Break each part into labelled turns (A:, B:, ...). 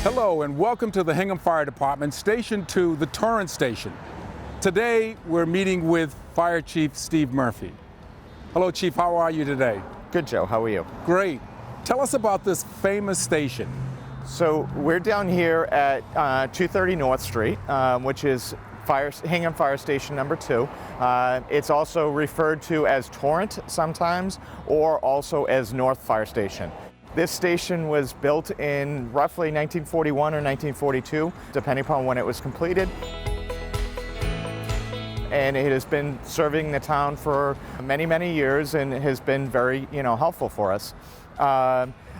A: Hello and welcome to the Hingham Fire Department, Station 2, the Torrance Station. Today we're meeting with Fire Chief Steve Murphy. Hello Chief, how are you today?
B: Good, Joe. How are you?
A: Great. Tell us about this famous station.
B: So we're down here at 230 North Street, which is Hingham Fire Station number 2. It's also referred to as Torrance sometimes, or also as North Fire Station. This station was built in roughly 1941 or 1942, depending upon when it was completed. And it has been serving the town for many, many years and has been very, helpful for us.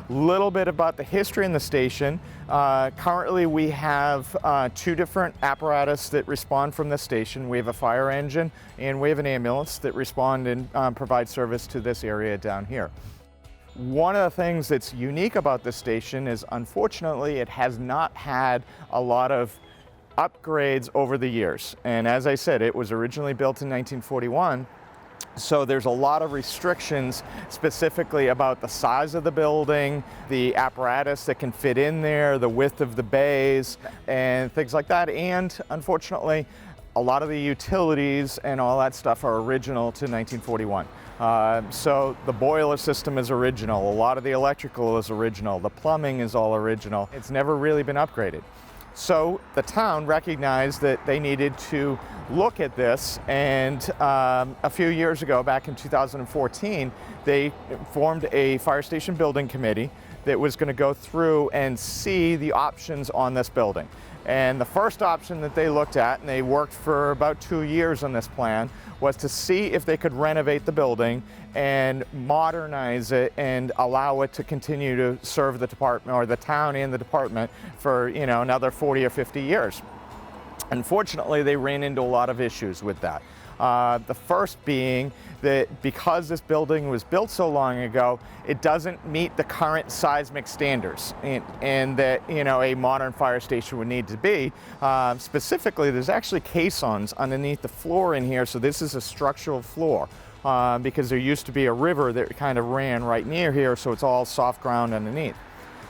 B: Little bit about the history in the station. Currently we have 2 different apparatus that respond from the station. We have a fire engine and we have an ambulance that respond and provide service to this area down here. One of the things that's unique about this station is, unfortunately, it has not had a lot of upgrades over the years. And as I said, it was originally built in 1941. So there's a lot of restrictions specifically about the size of the building, the apparatus that can fit in there, the width of the bays, and things like that. And unfortunately, a lot of the utilities and all that stuff are original to 1941. So the boiler system is original, a lot of the electrical is original, the plumbing is all original. It's never really been upgraded. So the town recognized that they needed to look at this, and a few years ago, back in 2014, they formed a fire station building committee that was going to go through and see the options on this building. And the first option that they looked at, and they worked for about 2 years on this plan, was to see if they could renovate the building and modernize it and allow it to continue to serve the department, or the town and the department, for another 40 or 50 years. Unfortunately, they ran into a lot of issues with that. The first being that because this building was built so long ago, it doesn't meet the current seismic standards and that a modern fire station would need to be. Specifically, there's actually caissons underneath the floor in here, so this is a structural floor because there used to be a river that kind of ran right near here, so it's all soft ground underneath.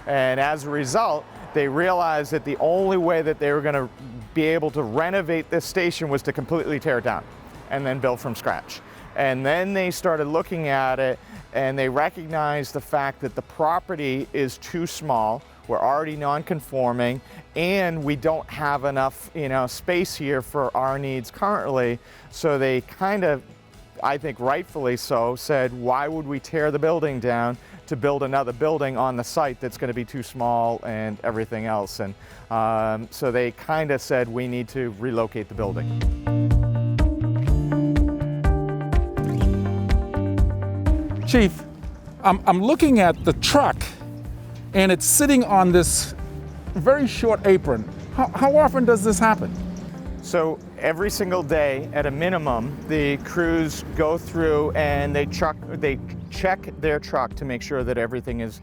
B: And as a result, they realized that the only way that they were going to be able to renovate this station was to completely tear it down and then build from scratch. And then they started looking at it and they recognized the fact that the property is too small, we're already non-conforming, and we don't have enough space here for our needs currently. So they kind of, I think rightfully so, said, why would we tear the building down to build another building on the site that's going to be too small and everything else? And so they kind of said, we need to relocate the building.
A: Chief, I'm looking at the truck and it's sitting on this very short apron. How often does this happen?
B: So every single day, at a minimum, the crews go through and they check their truck to make sure that everything is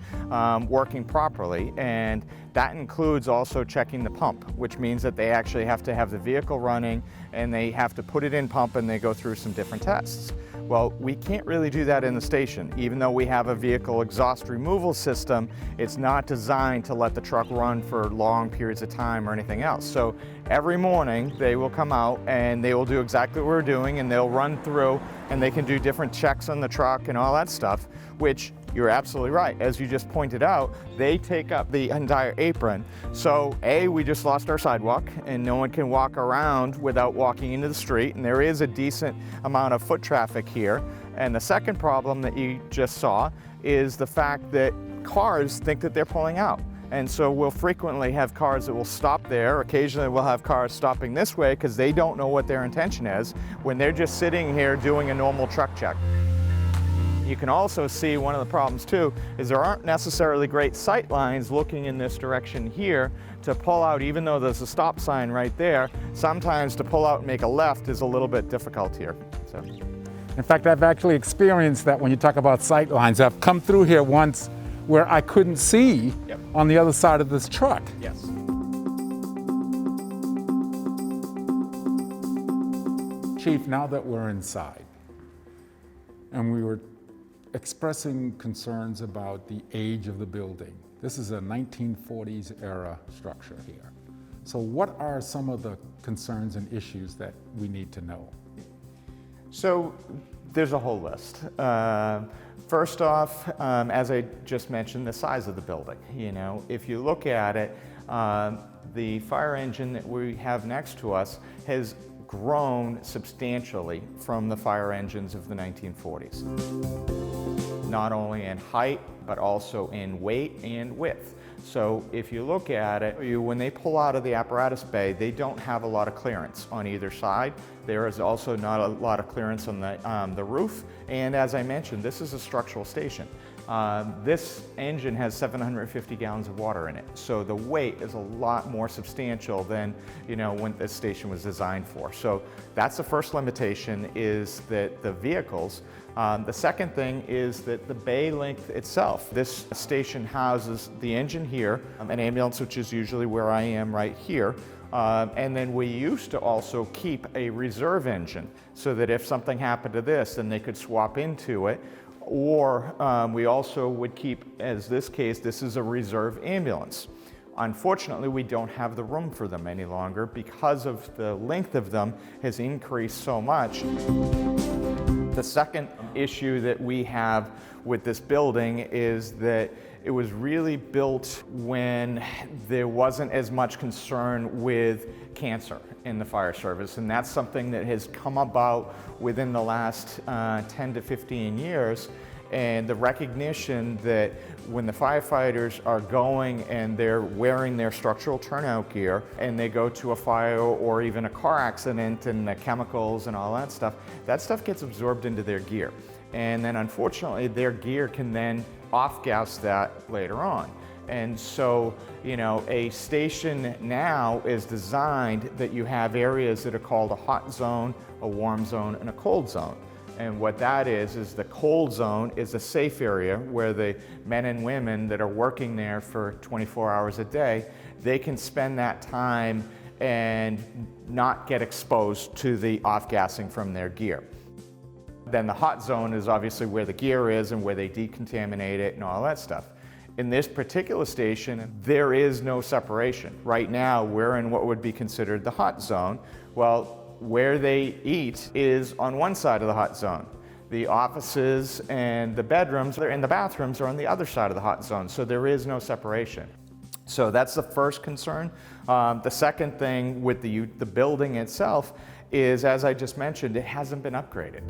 B: working properly. And that includes also checking the pump, which means that they actually have to have the vehicle running and they have to put it in pump and they go through some different tests. Well, we can't really do that in the station. Even though we have a vehicle exhaust removal system, it's not designed to let the truck run for long periods of time or anything else. So every morning they will come out and they will do exactly what we're doing, and they'll run through and they can do different checks on the truck and all that stuff, which you're absolutely right. As you just pointed out, they take up the entire apron. So we just lost our sidewalk and no one can walk around without walking into the street, and there is a decent amount of foot traffic here. And the second problem that you just saw is the fact that cars think that they're pulling out. And so we'll frequently have cars that will stop there. Occasionally we'll have cars stopping this way because they don't know what their intention is when they're just sitting here doing a normal truck check. You can also see one of the problems too is there aren't necessarily great sight lines looking in this direction here to pull out. Even though there's a stop sign right there, sometimes to pull out and make a left is a little bit difficult here. So,
A: in fact, I've actually experienced that when you talk about sight lines. I've come through here once where I couldn't see on the other side of this truck.
B: Yes.
A: Chief, now that we're inside and we were expressing concerns about the age of the building, This is a 1940s era structure here. So what are some of the concerns and issues that we need to know?
B: So there's a whole list. First off, as I just mentioned, the size of the building. You know, if you look at it, the fire engine that we have next to us has grown substantially from the fire engines of the 1940s. Not only in height, but also in weight and width. So if you look at it, when they pull out of the apparatus bay, they don't have a lot of clearance on either side. There is also not a lot of clearance on the roof. And as I mentioned, this is a structural station. This engine has 750 gallons of water in it. So the weight is a lot more substantial than, you know, when this station was designed for. So that's the first limitation, is that the vehicles. The second thing is that the bay length itself. This station houses the engine here, an ambulance, which is usually where I am right here. And then we used to also keep a reserve engine so that if something happened to this, then they could swap into it. Or we also would keep, as this case, this is a reserve ambulance. Unfortunately, we don't have the room for them any longer because of the length of them has increased so much. The second issue that we have with this building is that it was really built when there wasn't as much concern with cancer in the fire service, and that's something that has come about within the last 10 to 15 years. And the recognition that when the firefighters are going and they're wearing their structural turnout gear and they go to a fire or even a car accident and the chemicals and all that stuff gets absorbed into their gear. And then unfortunately their gear can then off-gas that later on. And so, you know, a station now is designed that you have areas that are called a hot zone, a warm zone, and a cold zone. And what that is the cold zone is a safe area where the men and women that are working there for 24 hours a day, they can spend that time and not get exposed to the off-gassing from their gear. Then the hot zone is obviously where the gear is and where they decontaminate it and all that stuff. In this particular station, there is no separation. Right now, we're in what would be considered the hot zone. Well, where they eat is on one side of the hot zone. The offices and the bedrooms and the bathrooms are on the other side of the hot zone, so there is no separation. So that's the first concern. The second thing with the building itself is, as I just mentioned, it hasn't been upgraded.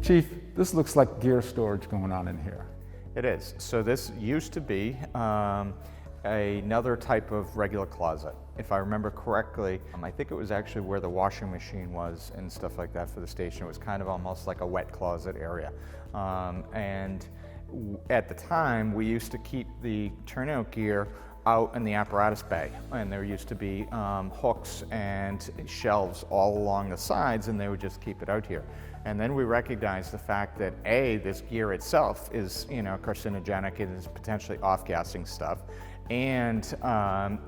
A: Chief, this looks like gear storage going on in here.
B: It is. So this used to be another type of regular closet. If I remember correctly, I think it was actually where the washing machine was and stuff like that for the station. It was kind of almost like a wet closet area. And at the time, we used to keep the turnout gear out in the apparatus bay, and there used to be hooks and shelves all along the sides, and they would just keep it out here. And then we recognized the fact that this gear itself is, you know, carcinogenic, it is potentially off-gassing stuff, and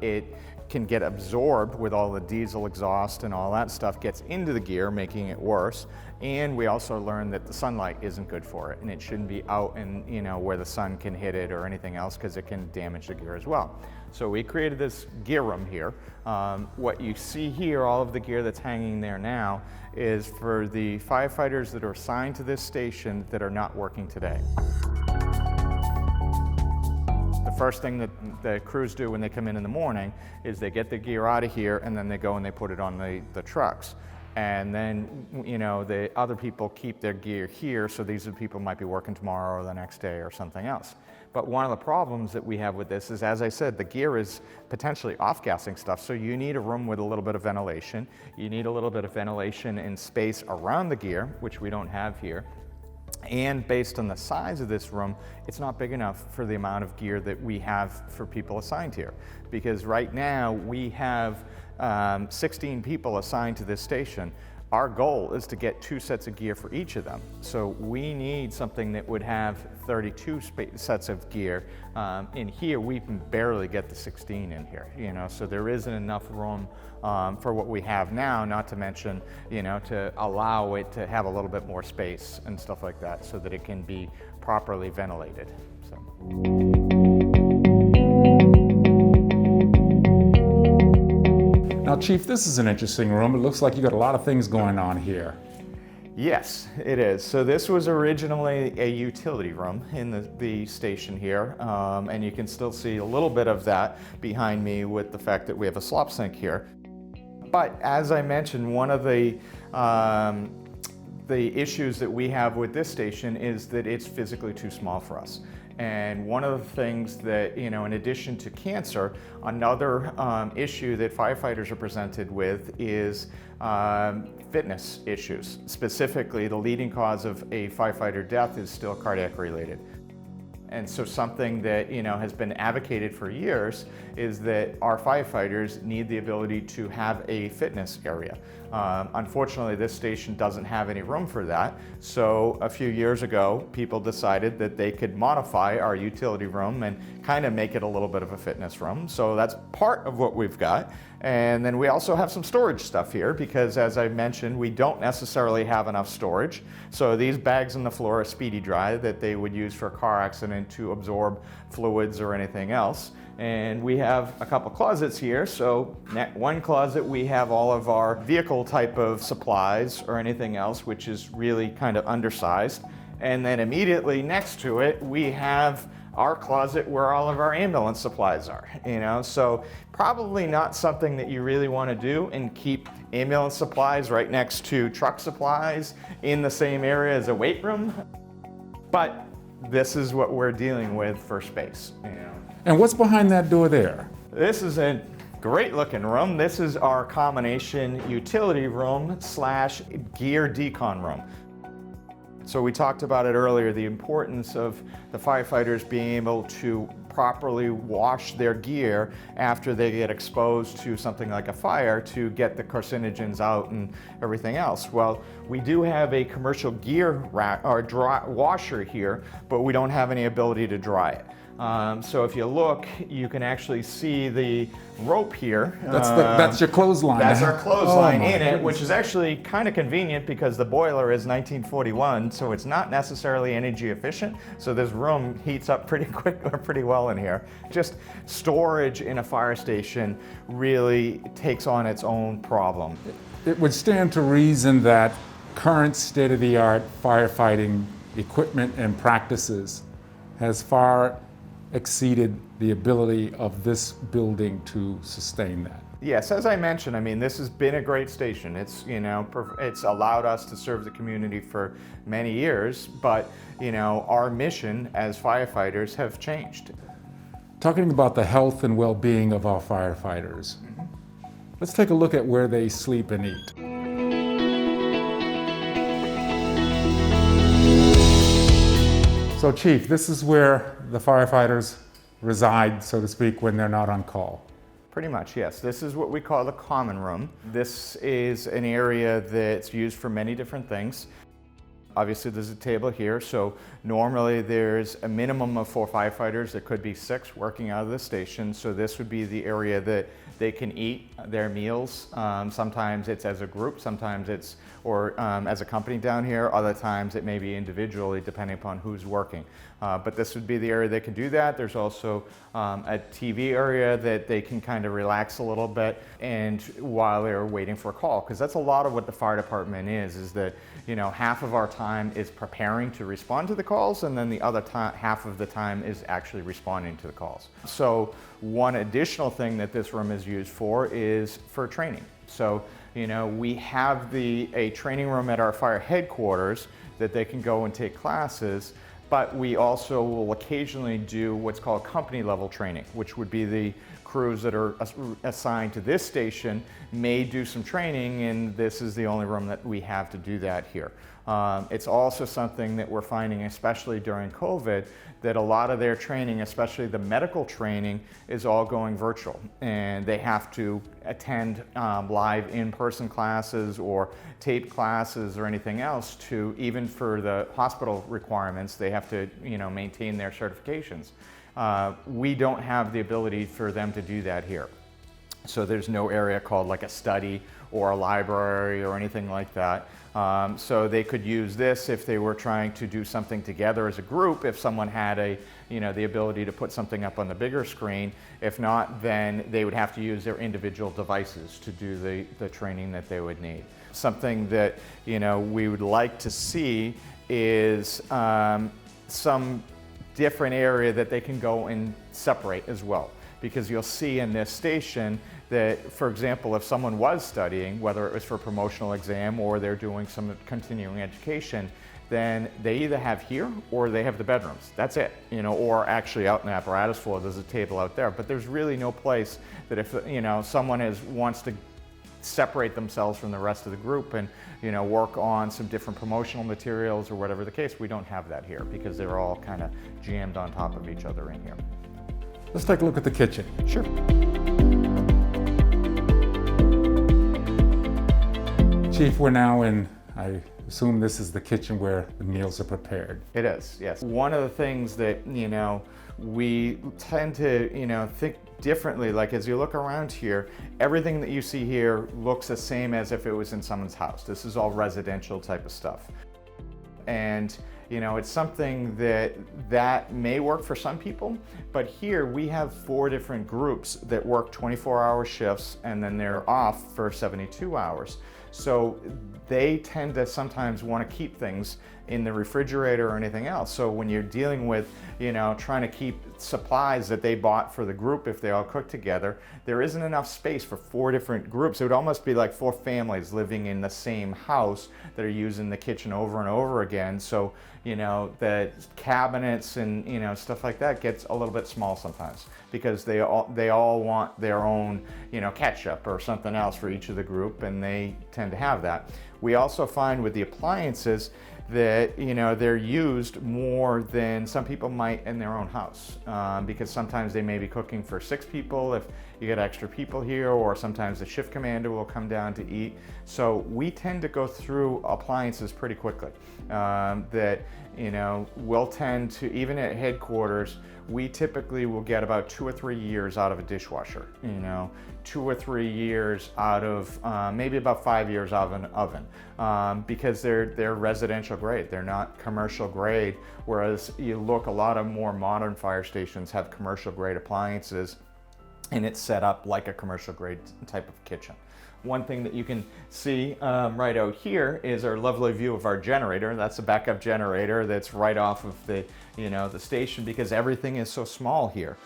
B: it can get absorbed with all the diesel exhaust and all that stuff gets into the gear, making it worse. And we also learned that the sunlight isn't good for it, and it shouldn't be out in, you know, where the sun can hit it or anything else, because it can damage the gear as well. So we created this gear room here. What you see here, all of the gear that's hanging there now, is for the firefighters that are assigned to this station that are not working today. The first thing that the crews do when they come in the morning is they get the gear out of here, and then they go and they put it on the trucks. And then, you know, the other people keep their gear here, so these are people might be working tomorrow or the next day or something else. But one of the problems that we have with this is, as I said, the gear is potentially off-gassing stuff, so you need a room with a little bit of ventilation. You need a little bit of ventilation and space around the gear, which we don't have here. And based on the size of this room, it's not big enough for the amount of gear that we have for people assigned here. Because right now we have 16 people assigned to this station, Our goal is to get 2 sets of gear for each of them. So we need something that would have 32 sets of gear. In here, we can barely get the 16 in here, so there isn't enough room for what we have now, not to mention, to allow it to have a little bit more space and stuff like that so that it can be properly ventilated. So.
A: Now, Chief, this is an interesting room. It looks like you got a lot of things going on here.
B: Yes, it is. So this was originally a utility room in the station here, and you can still see a little bit of that behind me with the fact that we have a slop sink here. But as I mentioned, one of the issues that we have with this station is that it's physically too small for us. And one of the things that, in addition to cancer, another issue that firefighters are presented with is fitness issues. Specifically, the leading cause of a firefighter death is still cardiac related. And so something that has been advocated for years is that our firefighters need the ability to have a fitness area. Unfortunately, this station doesn't have any room for that. So a few years ago, people decided that they could modify our utility room and kind of make it a little bit of a fitness room. So that's part of what we've got. And then we also have some storage stuff here because, as I mentioned, we don't necessarily have enough storage. So these bags on the floor are speedy dry that they would use for a car accident to absorb fluids or anything else. And we have a couple closets here. So one closet, we have all of our vehicle type of supplies or anything else, which is really kind of undersized. And then immediately next to it, we have our closet where all of our ambulance supplies are, so probably not something that you really want to do and keep ambulance supplies right next to truck supplies in the same area as a weight room. But this is what we're dealing with for space.
A: And what's behind that door there?
B: This is a great looking room. This is our combination utility room / gear decon room. So we talked about it earlier, the importance of the firefighters being able to properly wash their gear after they get exposed to something like a fire to get the carcinogens out and everything else. Well, we do have a commercial gear washer here, but we don't have any ability to dry it. So if you look, you can actually see the rope here.
A: That's your clothesline.
B: That's our clothesline in it, which is actually kind of convenient because the boiler is 1941, so it's not necessarily energy efficient. So this room heats up pretty quick or pretty well in here. Just storage in a fire station really takes on its own problem.
A: It would stand to reason that current state-of-the-art firefighting equipment and practices has far exceeded the ability of this building to sustain that.
B: Yes, as I mentioned, this has been a great station. It's, it's allowed us to serve the community for many years, but, our mission as firefighters have changed.
A: Talking about the health and well-being of our firefighters, let's take a look at where they sleep and eat. So, Chief, this is where the firefighters reside, so to speak, when they're not on call.
B: Pretty much, yes. This is what we call the common room. This is an area that's used for many different things. Obviously, there's a table here, so normally there's a minimum of 4 firefighters. There could be 6 working out of the station, so this would be the area that they can eat their meals. Sometimes it's as a group, sometimes it's as a company down here. Other times it may be individually, depending upon who's working. But this would be the area they can do that. There's also a TV area that they can kind of relax a little bit and while they're waiting for a call, because that's a lot of what the fire department is that half of our time is preparing to respond to the calls, and then the other half of the time is actually responding to the calls. So one additional thing that this room is used for is for training. So we have a training room at our fire headquarters that they can go and take classes, but we also will occasionally do what's called company level training, which would be the crews that are assigned to this station may do some training, and this is the only room that we have to do that here. It's also something that we're finding, especially during COVID, that a lot of their training, especially the medical training, is all going virtual, and they have to attend live in-person classes or tape classes or anything else to, even for the hospital requirements, they have to, maintain their certifications. We don't have the ability for them to do that here. So there's no area called like a study or a library or anything like that. So they could use this if they were trying to do something together as a group, if someone had the ability to put something up on the bigger screen. If not, then they would have to use their individual devices to do the training that they would need. Something that, we would like to see is some different area that they can go and separate as well. Because you'll see in this station that, for example, if someone was studying, whether it was for a promotional exam or they're doing some continuing education, then they either have here or they have the bedrooms. That's it, or actually out in the apparatus floor, there's a table out there. But there's really no place that if, someone wants to separate themselves from the rest of the group and, work on some different promotional materials or whatever the case, we don't have that here because they're all kind of jammed on top of each other in here.
A: Let's take a look at the kitchen.
B: Sure.
A: Chief, we're now in, I assume this is the kitchen where the meals are prepared.
B: It is, yes. One of the things that, we tend to, think differently, like as you look around here, everything that you see here looks the same as if it was in someone's house. This is all residential type of stuff. And it's something that may work for some people, but here we have 4 different groups that work 24-hour shifts and then they're off for 72 hours. So they tend to sometimes want to keep things in the refrigerator or anything else. So when you're dealing with, trying to keep supplies that they bought for the group, if they all cook together, there isn't enough space for 4 different groups. It would almost be like 4 families living in the same house that are using the kitchen over and over again. So, the cabinets and, stuff like that gets a little bit small sometimes because they all want their own, ketchup or something else for each of the group, and they tend to have that. We also find with the appliances that they're used more than some people might in their own house because sometimes they may be cooking for 6 people if you get extra people here, or sometimes the shift commander will come down to eat. So we tend to go through appliances pretty quickly. We'll tend to, even at headquarters, we typically will get about 2 or 3 years out of a dishwasher, 2 or 3 years out of maybe about 5 years out of an oven because they're residential grade. They're not commercial grade, whereas you look, a lot of more modern fire stations have commercial grade appliances and it's set up like a commercial grade type of kitchen. One thing that you can see right out here is our lovely view of our generator. That's a backup generator that's right off of the, the station because everything is so small here.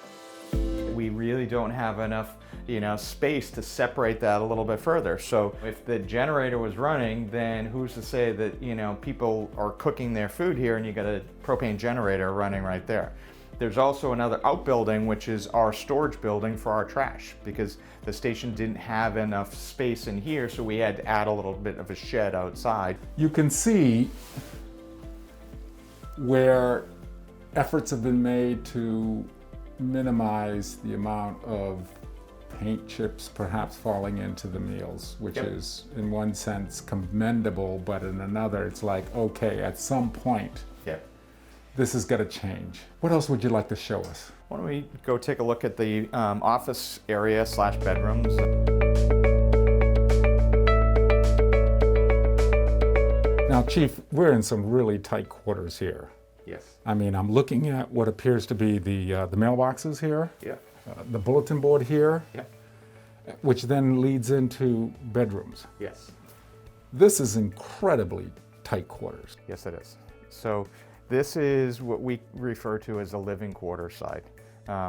B: We really don't have enough, space to separate that a little bit further. So if the generator was running, then who's to say that, people are cooking their food here and you got a propane generator running right there. There's also another outbuilding, which is our storage building for our trash, because the station didn't have enough space in here, so we had to add a little bit of a shed outside.
A: You can see where efforts have been made to minimize the amount of paint chips perhaps falling into the meals, which
B: Yep.
A: is in one sense commendable, but in another it's like, okay, at some point,
B: Yeah.
A: this has got to change. What else would you like to show us?
B: Why don't we go take a look at the office area / bedrooms.
A: Now, Chief, we're in some really tight quarters here.
B: Yes.
A: I mean, I'm looking at what appears to be the mailboxes here,
B: Yeah.
A: the bulletin board here,
B: Yeah.
A: which then leads into bedrooms.
B: Yes.
A: This is incredibly tight quarters.
B: Yes, it is. So this is what we refer to as the living quarter side,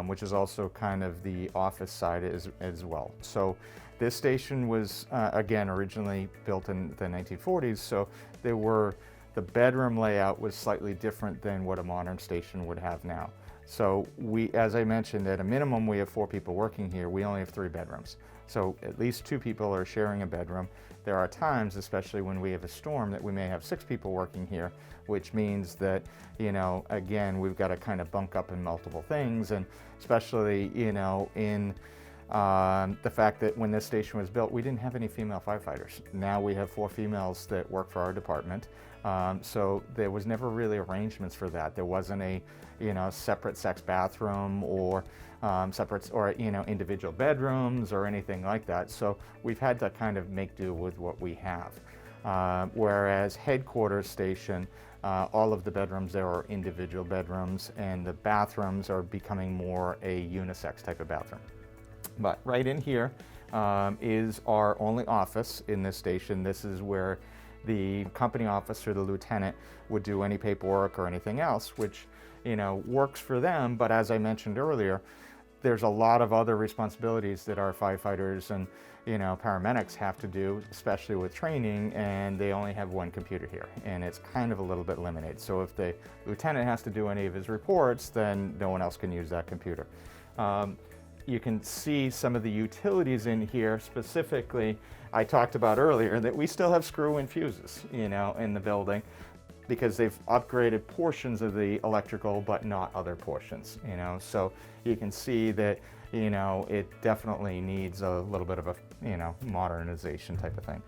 B: which is also kind of the office side as well. So this station was, again, originally built in the 1940s, so the bedroom layout was slightly different than what a modern station would have now. So we, as I mentioned, at a minimum, we have 4 people working here. We only have 3 bedrooms. So at least 2 people are sharing a bedroom. There are times, especially when we have a storm, that we may have 6 people working here, which means that, you know, again, we've got to kind of bunk up in multiple things, and especially, you know, in the fact that when this station was built, we didn't have any female firefighters. Now we have 4 females that work for our department. So there was never really arrangements for that. There wasn't a, you know, separate sex bathroom or separate, or, you know, individual bedrooms or anything like that. So we've had to kind of make do with what we have. Whereas headquarters station, all of the bedrooms there are individual bedrooms, and the bathrooms are becoming more a unisex type of bathroom. But right in here is our only office in this station. This is where the company officer, the lieutenant, would do any paperwork or anything else, which, you know, works for them. But as I mentioned earlier, there's a lot of other responsibilities that our firefighters and, you know, paramedics have to do, especially with training, and they only have 1 computer here, and it's kind of a little bit limited. So if the lieutenant has to do any of his reports, then no one else can use that computer. You can see some of the utilities in here. Specifically, I talked about earlier that we still have screw-in fuses, you know, in the building, because they've upgraded portions of the electrical, but not other portions, you know. So you can see that, you know, it definitely needs a little bit of a, you know, modernization type of thing.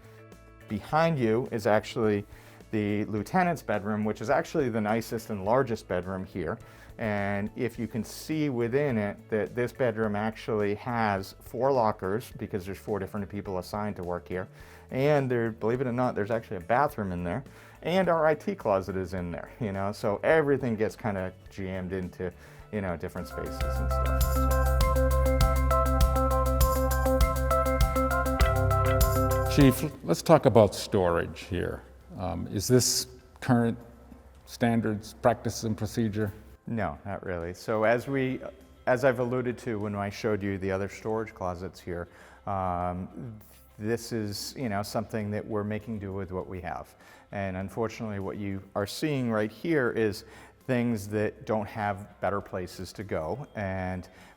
B: Behind you is actually the lieutenant's bedroom, which is actually the nicest and largest bedroom here. And if you can see within it, that this bedroom actually has 4 lockers, because there's 4 different people assigned to work here. And there, believe it or not, there's actually a bathroom in there, and our IT closet is in there, you know. So everything gets kind of jammed into, you know, different spaces and stuff.
A: Chief, let's talk about storage here. Is this current standards, practice, and procedure?
B: No, not really. So as I've alluded to when I showed you the other storage closets here, this is, you know, something that we're making do with what we have. And unfortunately, what you are seeing right here is things that don't have better places to go,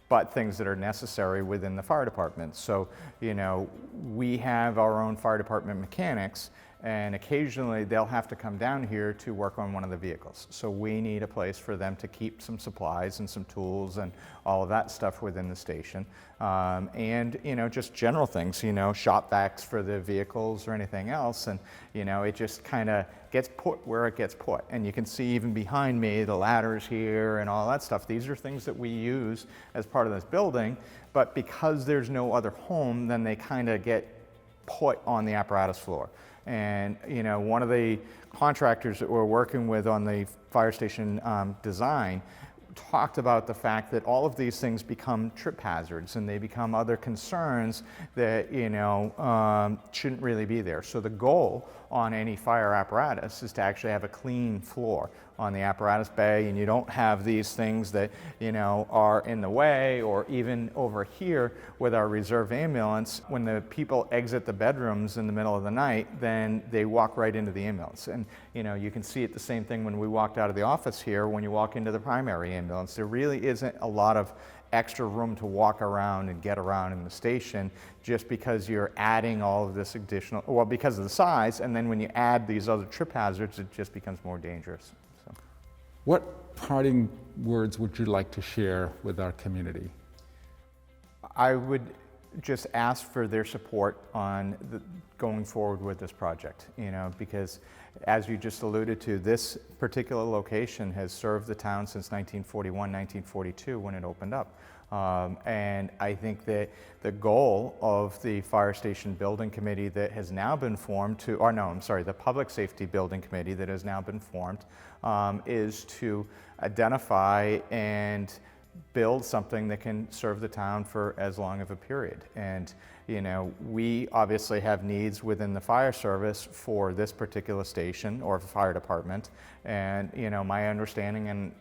B: but things that are necessary within the fire department. So, you know, we have our own fire department mechanics, and occasionally they'll have to come down here to work on one of the vehicles. So we need a place for them to keep some supplies and some tools and all of that stuff within the station. And, you know, just general things, you know, shop vacs for the vehicles or anything else. And, you know, it just kind of gets put where it gets put. And you can see even behind me, the ladders here and all that stuff. These are things that we use as part of this building, but because there's no other home, then they kind of get put on the apparatus floor. And, you know, one of the contractors that we're working with on the fire station design talked about the fact that all of these things become trip hazards, and they become other concerns that, you know, shouldn't really be there. So the goal on any fire apparatus is to actually have a clean floor on the apparatus bay, and you don't have these things that, you know, are in the way. Or even over here with our reserve ambulance, when the people exit the bedrooms in the middle of the night, then they walk right into the ambulance. And, you know, you can see it the same thing when we walked out of the office here. When you walk into the primary ambulance, there really isn't a lot of extra room to walk around and get around in the station, just because you're adding all of this additional, well, because of the size, and then when you add these other trip hazards, it just becomes more dangerous. So.
A: What parting words would you like to share with our community?
B: I would just ask for their support on going forward with this project, you know, because as you just alluded to, this particular location has served the town since 1941, 1942 when it opened up. And I think that the goal of the Fire Station Building Committee that has now been formed the Public Safety Building Committee that has now been formed is to identify and build something that can serve the town for as long of a period. And, you know, we obviously have needs within the fire service for this particular station or fire department. And, you know, my understanding and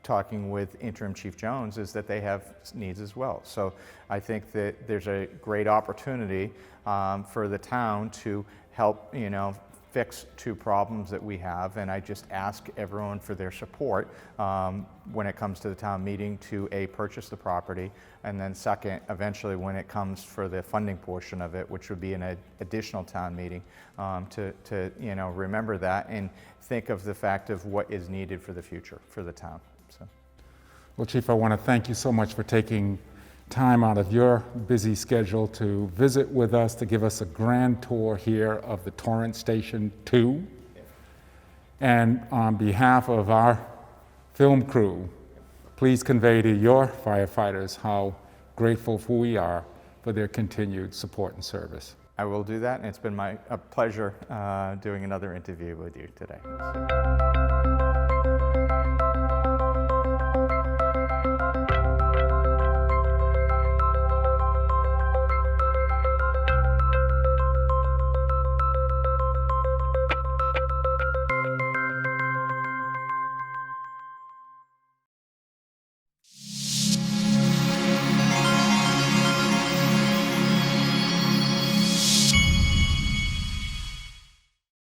B: talking with Interim Chief Jones is that they have needs as well. So I think that there's a great opportunity for the town to help, you know, fix two problems that we have, and I just ask everyone for their support when it comes to the town meeting to purchase the property, and then second, eventually when it comes for the funding portion of it, which would be an additional town meeting, to remember that and think of the fact of what is needed for the future for the town. So.
A: Well, Chief, I want to thank you so much for taking time out of your busy schedule to visit with us, to give us a grand tour here of the Torrance Station 2. And on behalf of our film crew, please convey to your firefighters how grateful we are for their continued support and service.
B: I will do that, and it's been a pleasure doing another interview with you today.